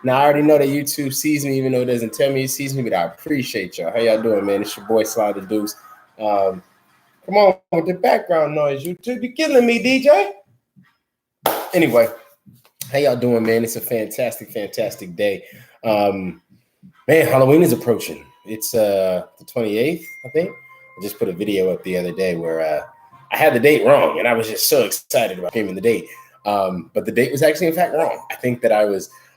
Now, I already know that YouTube sees me, even though it doesn't tell me it sees me, but I appreciate y'all. How y'all doing, man? It's your boy, Sly Tha Deuce. Come on with the background noise. YouTube, you're killing me, DJ. Anyway, how y'all doing, man? It's a fantastic, fantastic day. Man, Halloween is approaching. It's the 28th, I think. I just put a video up the other day where I had the date wrong, and I was just so excited about screaming the date. But the date was actually, in fact, wrong. I think that I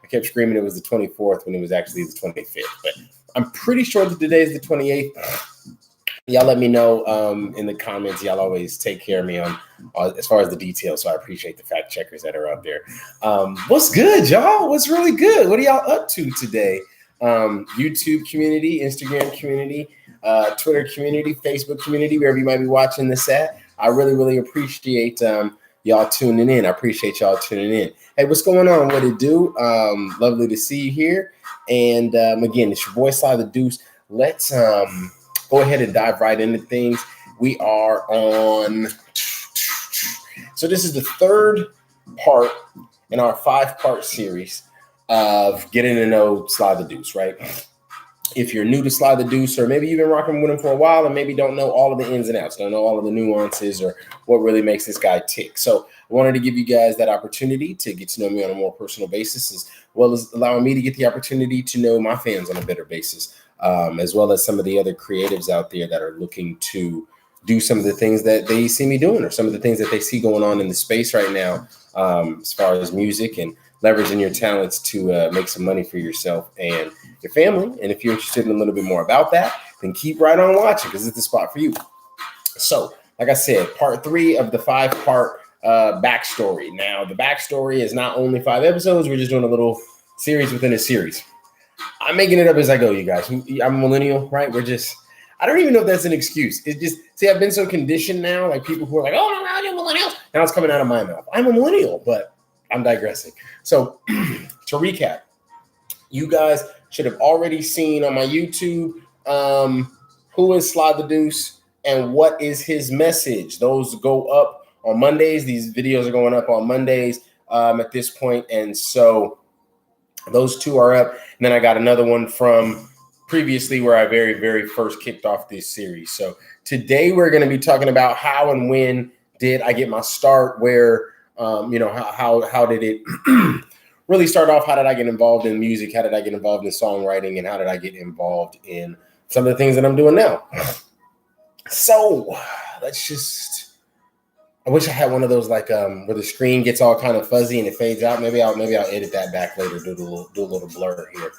kept screaming it was the 24th when it was actually the 25th. But I'm pretty sure that today is the 28th. Y'all let me know in the comments. Y'all always take care of me on as far as the details, so I appreciate the fact checkers that are out there. What's good, y'all? What's really good? What are y'all up to today? YouTube community, Instagram community, Twitter community, Facebook community, wherever you might be watching this at. I really, really appreciate y'all tuning in. I appreciate y'all tuning in. Hey, what's going on? What it do? Lovely to see you here. And again, it's your boy Sly Tha Deuce. Let's go ahead and dive right into things. We are on. So this is the third part in our 5-part series of getting to know Sly Tha Deuce, right? If you're new to Sly Tha Deuce, or maybe you've been rocking with him for a while and maybe don't know all of the ins and outs, don't know all of the nuances or what really makes this guy tick. So I wanted to give you guys that opportunity to get to know me on a more personal basis, as well as allowing me to get the opportunity to know my fans on a better basis, as well as some of the other creatives out there that are looking to do some of the things that they see me doing, or some of the things that they see going on in the space right now, as far as music and leveraging your talents to make some money for yourself and your family. And if you're interested in a little bit more about that, then keep right on watching, because it's the spot for you. So, like I said, part 3 of the 5-part backstory. Now, the backstory is not only 5 episodes. We're just doing a little series within a series. I'm making it up as I go, you guys. I'm a millennial, right? I don't even know if that's an excuse. It's just, see, I've been so conditioned now, like people who are like, oh, no, you're millennials. Now it's coming out of my mouth. I'm a millennial, but I'm digressing. So to recap, you guys should have already seen on my YouTube who is Sly Tha Deuce and what is his message. Those go up on Mondays. These videos are going up on Mondays at this point. And so those 2 are up. And then I got another one from previously where I very, very first kicked off this series. So today we're going to be talking about how and when did I get my start, where how did it really start off? How did I get involved in music? How did I get involved in songwriting? And how did I get involved in some of the things that I'm doing now? So I wish I had one of those like where the screen gets all kind of fuzzy and it fades out. Maybe I'll edit that back later, do a little blur here.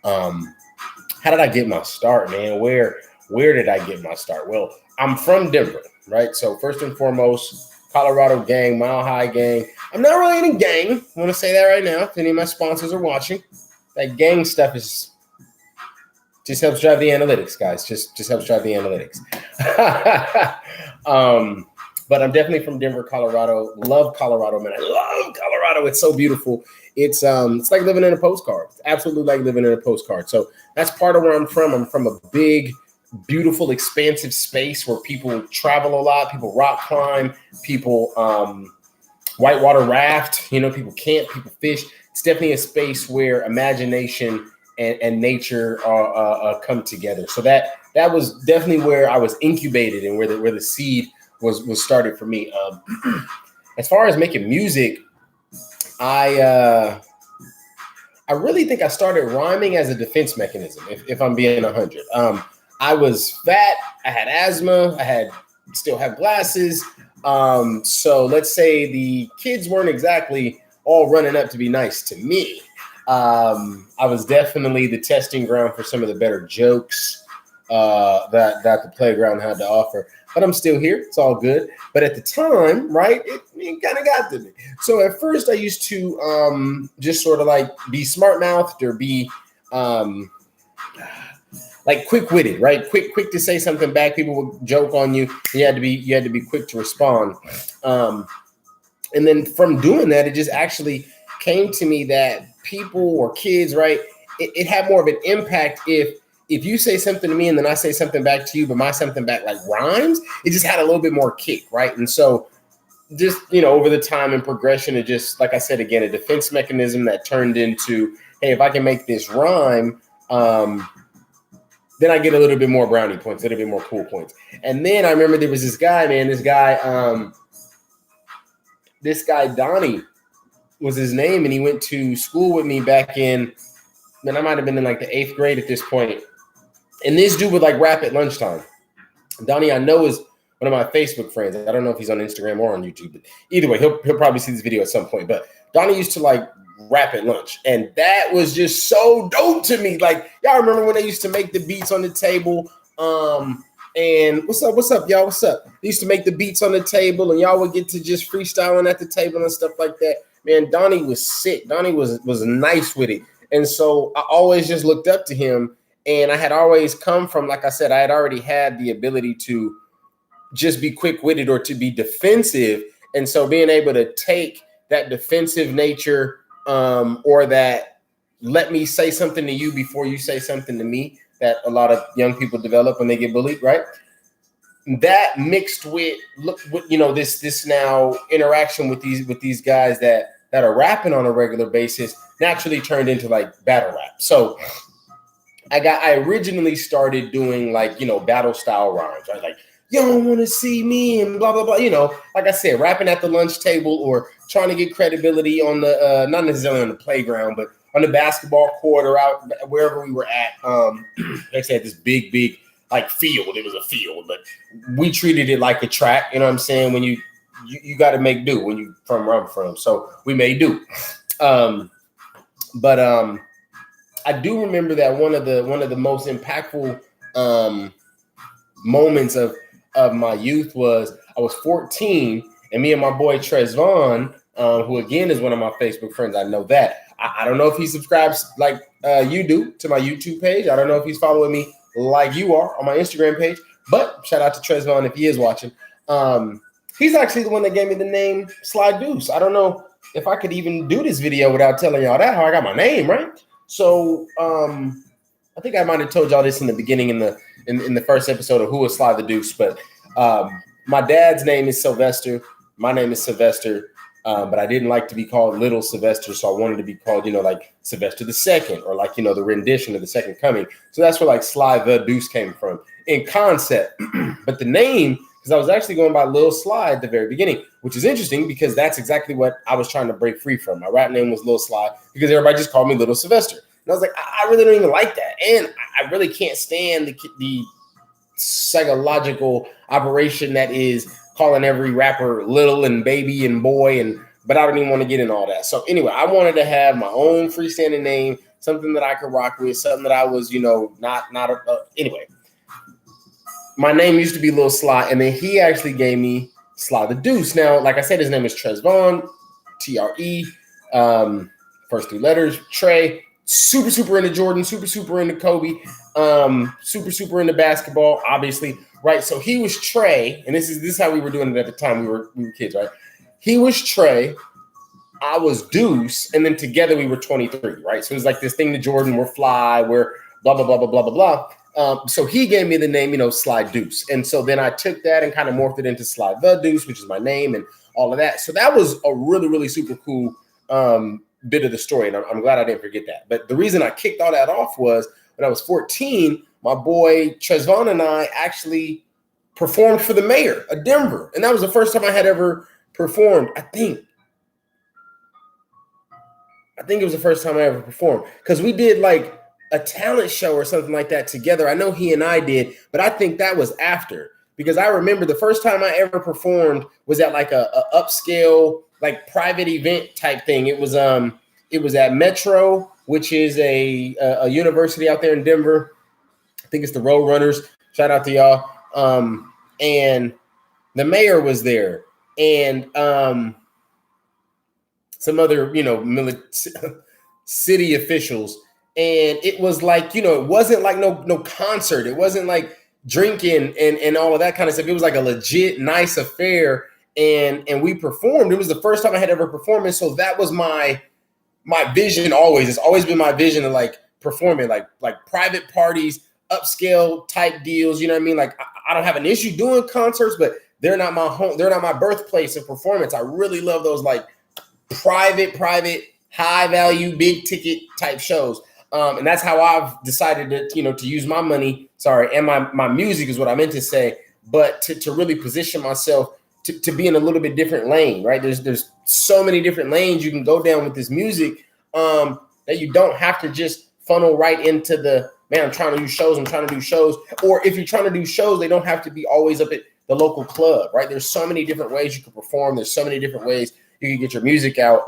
How did I get my start, man? Where did I get my start? Well, I'm from Denver, right? So first and foremost, Colorado gang, Mile High gang. I'm not really in a gang. I want to say that right now. If any of my sponsors are watching, that gang stuff just helps drive the analytics, guys. Just helps drive the analytics. But I'm definitely from Denver, Colorado. Love Colorado, man. I love Colorado. It's so beautiful. It's like living in a postcard. It's absolutely like living in a postcard. So that's part of where I'm from. I'm from a big, beautiful, expansive space where people travel a lot, people rock climb, people whitewater raft, people camp, people fish. It's definitely a space where imagination and nature come together. So that was definitely where I was incubated and where the seed was started for me. As far as making music, I really think I started rhyming as a defense mechanism, if I'm being 100. I was fat, I had asthma, still have glasses. So let's say the kids weren't exactly all running up to be nice to me. I was definitely the testing ground for some of the better jokes that the playground had to offer. But I'm still here. It's all good. But at the time, right, it kind of got to me. So at first I used to just sort of like be smart-mouthed or be like quick-witted, right? Quick to say something back. People would joke on you. You had to be quick to respond. And then from doing that, it just actually came to me that people or kids, right, it had more of an impact if you say something to me and then I say something back to you, but my something back like rhymes, it just had a little bit more kick, right? And so just, over the time and progression, it just, like I said, again, a defense mechanism that turned into hey, if I can make this rhyme, then I get a little bit more brownie points, a little bit more cool points. And then I remember there was this guy, man, this guy Donnie was his name, and he went to school with me back in, man, I might have been in like the 8th grade at this point. And this dude would like rap at lunchtime. Donnie, I know, is one of my Facebook friends. I don't know if he's on Instagram or on YouTube, but either way, he'll probably see this video at some point. But Donnie used to like rap at lunch, and that was just so dope to me. Like, y'all remember when they used to make the beats on the table? And what's up, y'all? What's up? They used to make the beats on the table, and y'all would get to just freestyling at the table and stuff like that. Man, Donnie was sick. Donnie was nice with it. And so I always just looked up to him. And I had always come from, like I said, I had already had the ability to just be quick-witted or to be defensive. And so being able to take that defensive nature or that let me say something to you before you say something to me that a lot of young people develop when they get bullied, right? That mixed with this now interaction with these guys that are rapping on a regular basis naturally turned into like battle rap. So I originally started doing like, battle style rhymes, right? Like, you don't want to see me and blah, blah, blah. Like I said, rapping at the lunch table or trying to get credibility on the, not necessarily on the playground, but on the basketball court or out wherever we were at. They said this big, like field. It was a field, but we treated it like a track. You know what I'm saying? When you got to make do when you from where I'm from. So we made do. I do remember that one of the most impactful moments of my youth was I was 14, and me and my boy Trezvon, who again is one of my Facebook friends. I know that. I don't know if he subscribes like you do to my YouTube page. I don't know if he's following me like you are on my Instagram page. But shout out to Trezvon if he is watching. He's actually the one that gave me the name Sly Deuce. I don't know if I could even do this video without telling y'all that, how I got my name, right? So I think I might have told y'all this in the beginning in the first episode of Who Was Sly Tha Deuce, but my dad's name is Sylvester. My name is Sylvester, but I didn't like to be called Little Sylvester, so I wanted to be called, like Sylvester II, or like, the rendition of the Second Coming. So that's where like Sly Tha Deuce came from in concept. But the name, because I was actually going by Lil Sly at the very beginning, which is interesting because that's exactly what I was trying to break free from. My rap name was Lil Sly because everybody just called me Little Sylvester. And I was like, I really don't even like that. And I really can't stand the psychological operation that is calling every rapper little and baby and boy, but I don't even want to get in all that. So anyway, I wanted to have my own freestanding name, something that I could rock with, something that I was, anyway. My name used to be Lil Sly, and then he actually gave me Sly Tha Deuce. Now, like I said, his name is Trezvon, Tre, first 3 letters, Trey. Super into Jordan, super into Kobe, super into basketball, obviously, right? So he was Trey, and this is how we were doing it at the time. We were kids, right? He was Trey, I was Deuce, and then together we were 23, right? So it was like this thing to Jordan, we're fly, we're blah blah blah blah blah blah blah. So he gave me the name, Sly Deuce, and so then I took that and kind of morphed it into Sly Tha Deuce, which is my name, and all of that. So that was a really super cool bit of the story, and I'm glad I didn't forget that. But the reason I kicked all that off was when I was 14, my boy Trezvon and I actually performed for the mayor of Denver, and that was the first time I had ever performed. I think it was the first time I ever performed because we did like a talent show or something like that together. I know he and I did, but I think that was after, because I remember the first time I ever performed was at like a upscale, like private event type thing. It was at Metro, which is a university out there in Denver. I think it's the Road Runners. Shout out to y'all. And the mayor was there, and some other, city officials. And it was like, it wasn't like no concert. It wasn't like drinking and all of that kind of stuff. It was like a legit nice affair. And we performed. It was the first time I had ever performed. And so that was my vision always. It's always been my vision of like performing, like private parties, upscale type deals. You know what I mean? Like I don't have an issue doing concerts, but they're not my home. They're not my birthplace of performance. I really love those like private high value, big ticket type shows. And that's how I've decided to use my money. Sorry, and my music is what I meant to say, but to really position myself to be in a little bit different lane, right? There's so many different lanes you can go down with this music that you don't have to just funnel right into the, man, I'm trying to do shows. Or if you're trying to do shows, they don't have to be always up at the local club, right? There's so many different ways you can perform. There's so many different ways you can get your music out.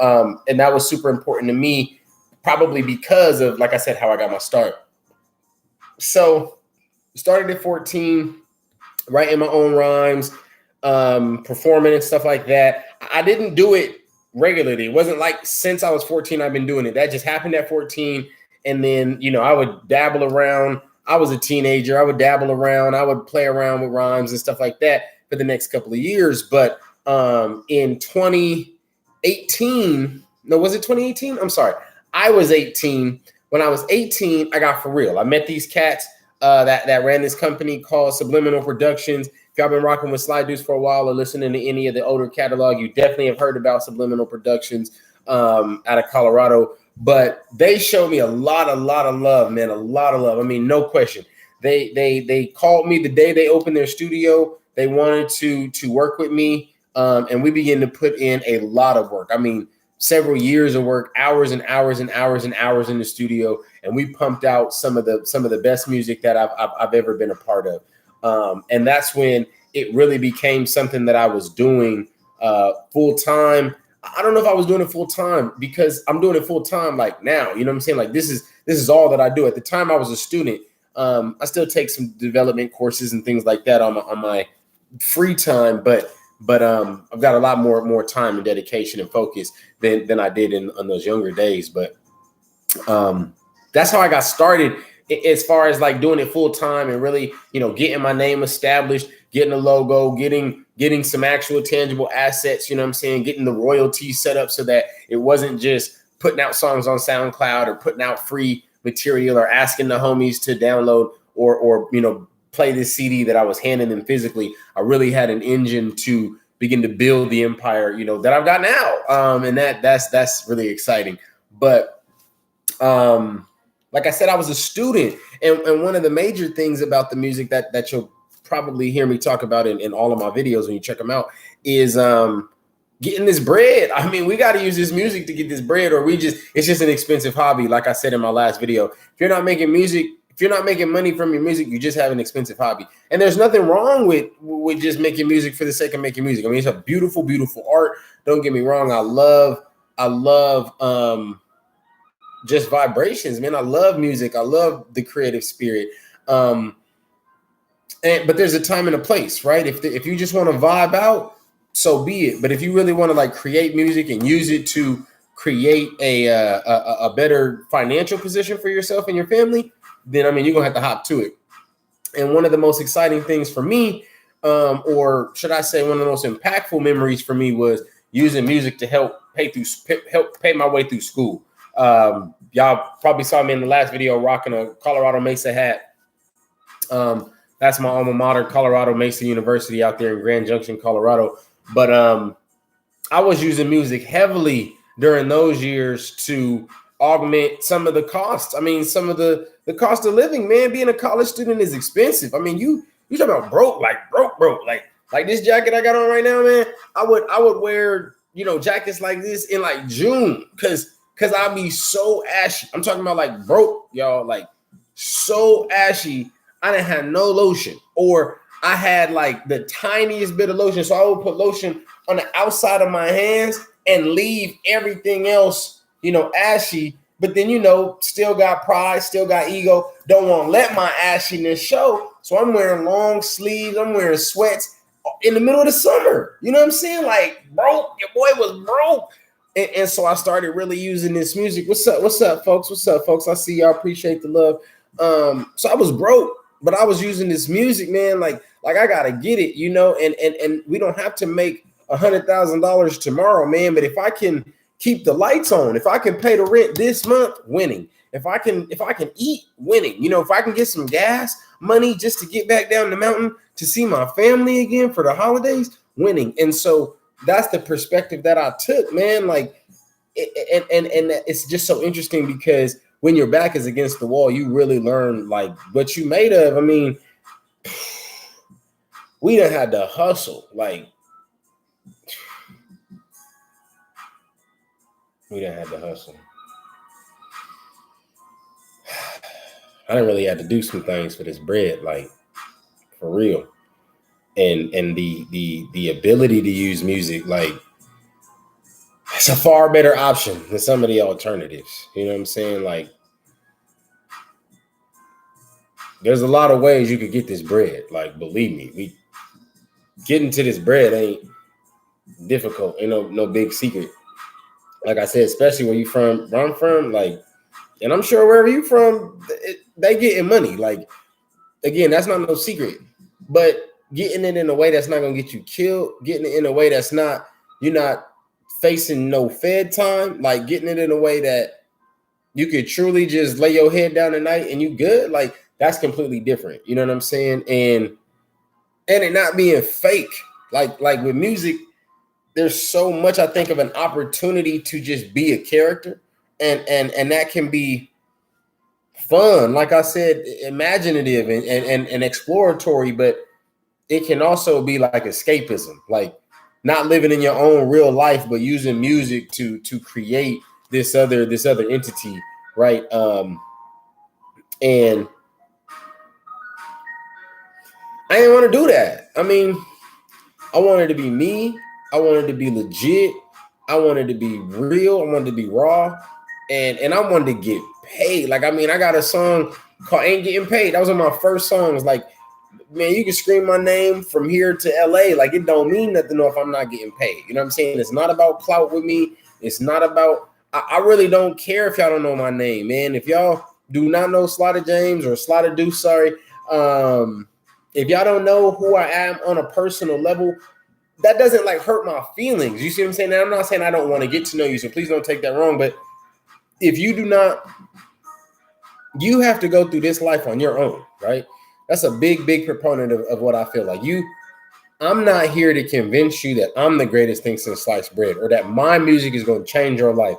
And that was super important to me, probably because of, like I said, how I got my start. So started at 14, writing my own rhymes, performing and stuff like that. I didn't do it regularly. It wasn't like since I was 14, I've been doing it. That just happened at 14. And then, I would dabble around. I was a teenager. I would dabble around. I would play around with rhymes and stuff like that for the next couple of years. But in 2018, no, was it 2018? I'm sorry. I was 18. When I was 18, I got for real. I met these cats that ran this company called Subliminal Productions. If y'all been rocking with Sly Deuce for a while or listening to any of the older catalog, you definitely have heard about Subliminal Productions out of Colorado. But they showed me a lot of love, man, a lot of love. I mean, no question. They called me the day they opened their studio. They wanted to work with me, and we began to put in a lot of work. I mean, several years of work, hours and hours and hours and hours in the studio, and we pumped out some of the best music that I've ever been a part of. And that's when it really became something that I was doing full time. I don't know if I was doing it full time because I'm doing it full time like now. You know what I'm saying? Like this is all that I do. At the time I was a student. I still take some development courses and things like that on my free time, but I've got a lot more time and dedication and focus than I did on those younger days. But that's how I got started as far as like doing it full time and really, getting my name established, getting a logo, getting some actual tangible assets, you know what I'm saying? Getting the royalties set up so that it wasn't just putting out songs on SoundCloud or putting out free material or asking the homies to download or play this CD that I was handing them physically. I really had an engine to begin to build the empire, that I've got now. And that's really exciting. But like I said, I was a student. And one of the major things about the music that you'll probably hear me talk about in all of my videos when you check them out is getting this bread. I mean, we got to use this music to get this bread, or it's just an expensive hobby. Like I said in my last video, if you're not making music, if you're not making money from your music, you just have an expensive hobby. And there's nothing wrong with just making music for the sake of making music. I mean, it's a beautiful, beautiful art. Don't get me wrong. I love just vibrations, man. I love music. I love the creative spirit. But there's a time and a place, right? If you just want to vibe out, so be it. But if you really want to like create music and use it to create a better financial position for yourself and your family, then you're gonna have to hop to it. And one of the most exciting things for me, or should I say, one of the most impactful memories for me was using music to help pay my way through school. Y'all probably saw me in the last video rocking a Colorado Mesa hat. That's my alma mater, Colorado Mesa University out there in Grand Junction, Colorado. But I was using music heavily during those years to augment some of the costs. I mean, some of the cost of living, man. Being a college student is expensive. I mean, you talk about broke, like this jacket I got on right now, man. I would wear, jackets like this in like June because I'd be so ashy. I'm talking about like broke, y'all, like so ashy. I didn't have no lotion, or I had like the tiniest bit of lotion. So I would put lotion on the outside of my hands and leave everything else, ashy. But then, still got pride, still got ego. Don't want to let my ashiness show. So I'm wearing long sleeves. I'm wearing sweats in the middle of the summer. You know what I'm saying? Like, broke. Your boy was broke. And so I started really using this music. What's up, folks? I see y'all. Appreciate the love. So I was broke, but I was using this music, man. Like I gotta get it, and we don't have to make $100,000 tomorrow, man. But if I can keep the lights on, if I can pay the rent this month, winning. If I can eat, winning. If I can get some gas money just to get back down the mountain to see my family again for the holidays, winning. And so that's the perspective that I took, man. Like, and it's just so interesting because when your back is against the wall, you really learn like what you made of. I mean, we done had to hustle. Like, we done had to hustle. I didn't really have to do some things for this bread, like for real. And the ability to use music, like, it's a far better option than some of the alternatives. You know what I'm saying? Like, there's a lot of ways you could get this bread. Like, believe me, getting to this bread ain't difficult. Ain't no big secret. Like I said, especially where where I'm from, like, and I'm sure wherever you from, they getting money. Like, again, that's not no secret. But getting it in a way that's not gonna get you killed, getting it in a way that's not, you're not facing no Fed time, like getting it in a way that you could truly just lay your head down at night and you good, like that's completely different. You know what I'm saying? And it not being fake. Like with music, there's so much, I think, of an opportunity to just be a character, and that can be fun, like I said, imaginative and exploratory, but it can also be like escapism, like not living in your own real life, but using music to create this other entity, right? And I didn't want to do that. I mean, I wanted to be me. I wanted to be legit. I wanted to be real. I wanted to be raw, and I wanted to get paid. Like, I mean, I got a song called "Ain't Getting Paid." That was one of my first songs. Like, man, you can scream my name from here to LA. Like, it don't mean nothing if I'm not getting paid. You know what I'm saying? It's not about clout with me. It's not about, I really don't care if y'all don't know my name, man. If y'all do not know Sly Tha James or Sly Tha Deuce, sorry. If y'all don't know who I am on a personal level, that doesn't like hurt my feelings. You see what I'm saying? Now, I'm not saying I don't want to get to know you, so please don't take that wrong. But if you do not, you have to go through this life on your own, right? That's a big proponent of what I feel like. I'm not here to convince you that I'm the greatest thing since sliced bread or that my music is going to change your life.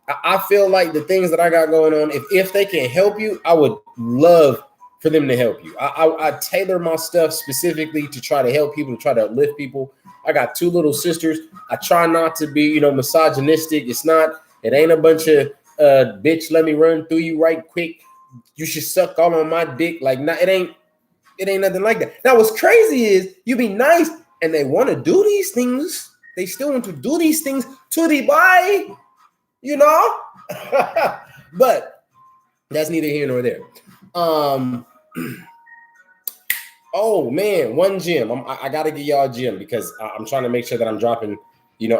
I feel like the things that I got going on, if they can help you, I would love for them to help you. I tailor my stuff specifically to try to help people, to try to uplift people. I got 2 little sisters. I try not to be, misogynistic. It ain't a bunch of bitch, let me run through you right quick. You should suck all on my dick. Like, nah, it ain't nothing like that. Now, what's crazy is you be nice and they want to do these things. They still want to do these things to the body, but that's neither here nor there. Oh man, one gem. I got to give y'all a gem because I'm trying to make sure that I'm dropping,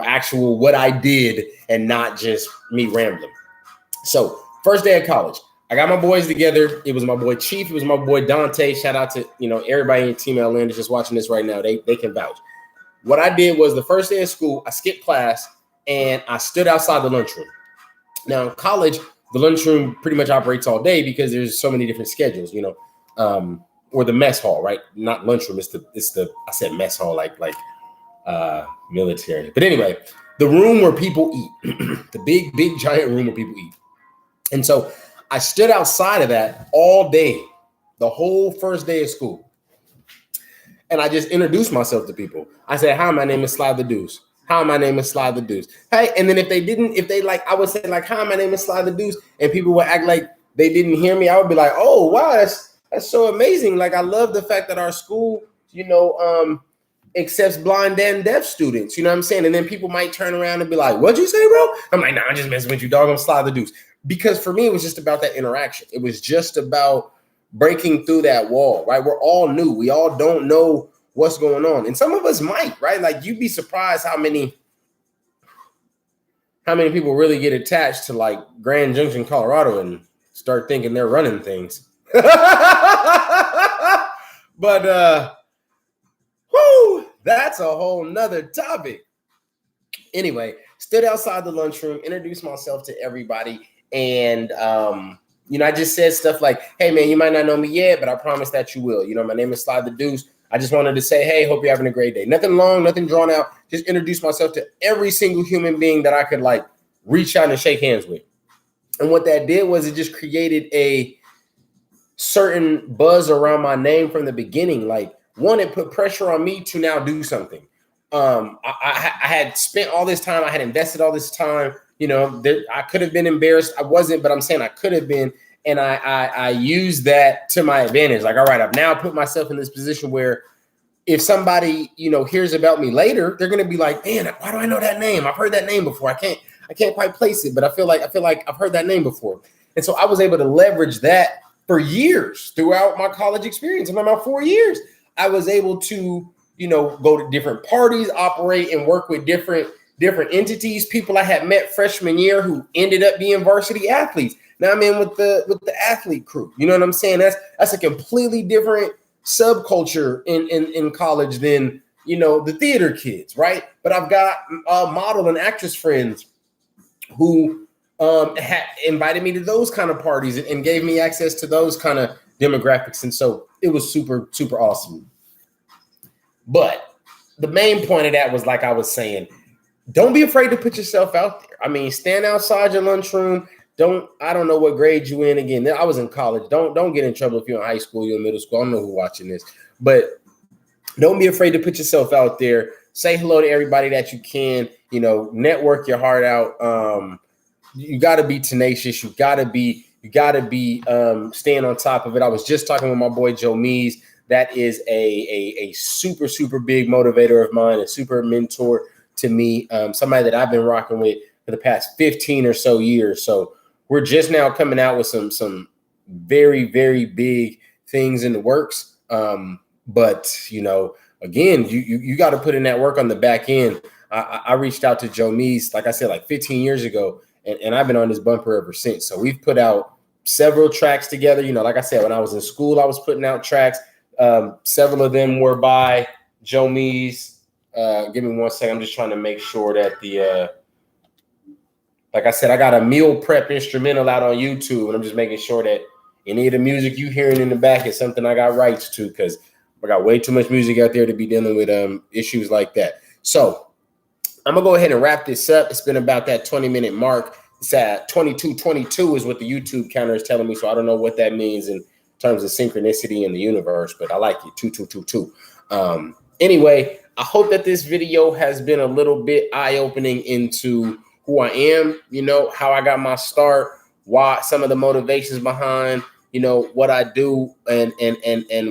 actual what I did and not just me rambling. So first day of college, I got my boys together. It was my boy Chief. It was my boy Dante. Shout out to, everybody in Team LN that's just watching this right now. They can vouch. What I did was the first day of school, I skipped class and I stood outside the lunchroom. Now in college, the lunchroom pretty much operates all day because there's so many different schedules, or the mess hall, right? Not lunchroom. It's the I said mess hall, like military. But anyway, the room where people eat, the big giant room where people eat. And so I stood outside of that all day, the whole first day of school. And I just introduced myself to people. I said, hi, my name is Sly Tha Deuce. Hi, my name is Sly Tha Deuce. Hey, and then I would say like, hi, my name is Sly Tha Deuce. And people would act like they didn't hear me. I would be like, oh, wow, that's so amazing. Like, I love the fact that our school, accepts blind and deaf students. You know what I'm saying? And then people might turn around and be like, what'd you say, bro? I'm like, nah, I'm just messing with you, dog. I'm Sly Tha Deuce. Because for me, it was just about that interaction. It was just about breaking through that wall, right? We're all new. We all don't know what's going on. And some of us might, right? Like, you'd be surprised how many people really get attached to like Grand Junction, Colorado and start thinking they're running things. But that's a whole nother topic. Anyway, stood outside the lunchroom, introduced myself to everybody. And, I just said stuff like, hey, man, you might not know me yet, but I promise that you will. My name is Sly Tha Deuce. I just wanted to say, hey, hope you're having a great day. Nothing long, nothing drawn out. Just introduce myself to every single human being that I could, like, reach out and shake hands with. And what that did was it just created a certain buzz around my name from the beginning. Like, one, it put pressure on me to now do something. I had spent all this time, I had invested all this time, you know, I could have been embarrassed. I wasn't, but I'm saying I could have been. And I used that to my advantage. Like, all right, I've now put myself in this position where if somebody, you know, hears about me later, they're going to be like, man, why do I know that name? I've heard that name before. I can't quite place it, but I feel like I've heard that name before. And so I was able to leverage that for years throughout my college experience. In about 4 years, I was able to, you know, go to different parties, operate and work with different entities, people I had met freshman year who ended up being varsity athletes. Now I'm in with the athlete crew. You know what I'm saying? That's a completely different subculture in college than, you know, the theater kids, right? But I've got model and actress friends who had invited me to those kind of parties and gave me access to those kind of demographics. And so it was super, super awesome. But the main point of that was, like I was saying, don't be afraid to put yourself out there. I mean, stand outside your lunchroom. I don't know what grade you in. Again, I was in college. Don't get in trouble if you're in high school, you're in middle school. I don't know who's watching this, but don't be afraid to put yourself out there. Say hello to everybody that you can, you know, network your heart out. You got to be tenacious. You got to be staying on top of it. I was just talking with my boy Jomeezius. That is a super, super big motivator of mine, a super mentor to me, somebody that I've been rocking with for the past 15 or so years. So we're just now coming out with some very, very big things in the works. But, you know, again, you got to put in that work on the back end. I reached out to Jomeezius, like I said, like 15 years ago, and I've been on this bumper ever since. So we've put out several tracks together. You know, like I said, when I was in school, I was putting out tracks. Several of them were by Jomeezius. Give me 1 second. I'm just trying to make sure that like I said, I got a meal prep instrumental out on YouTube, and I'm just making sure that any of the music you hearing in the back is something I got rights to, because I got way too much music out there to be dealing with issues like that. So I'm gonna go ahead and wrap this up. It's been about that 20-minute mark. It's at 22:22 is what the YouTube counter is telling me. So I don't know what that means in terms of synchronicity in the universe, but I like it. 2222. Anyway, I hope that this video has been a little bit eye-opening into who I am, you know, how I got my start, why, some of the motivations behind, you know, what I do, and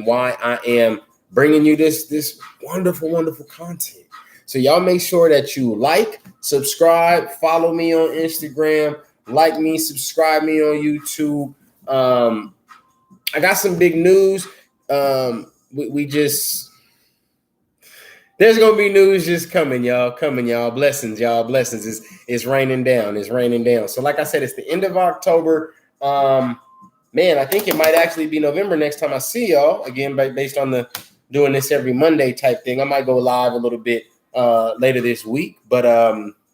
why I am bringing you this wonderful, wonderful content. So y'all make sure that you like, subscribe, follow me on Instagram, like me, subscribe me on YouTube. I got some big news. There's gonna be news just coming, y'all. Blessings, y'all. Blessings. It's raining down. It's raining down. So, like I said, it's the end of October. Man, I think it might actually be November next time I see y'all. Again, based on the doing this every Monday type thing. I might go live a little bit later this week, but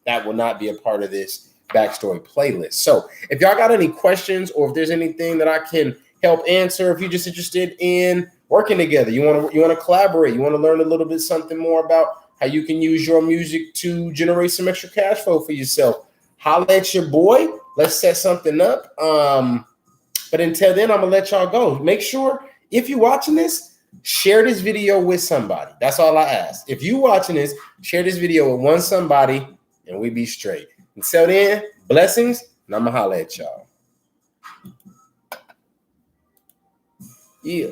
that will not be a part of this backstory playlist. So, if y'all got any questions, or if there's anything that I can help answer, if you're just interested in working together, you want to collaborate, you want to learn a little bit something more about how you can use your music to generate some extra cash flow for yourself, holla at your boy. Let's set something up. But until then, I'm gonna let y'all go. Make sure, if you're watching this, share this video with somebody. That's all I ask. If you watching this, share this video with one somebody, and we be straight. Until then, blessings, and I'm gonna holla at y'all. Yeah.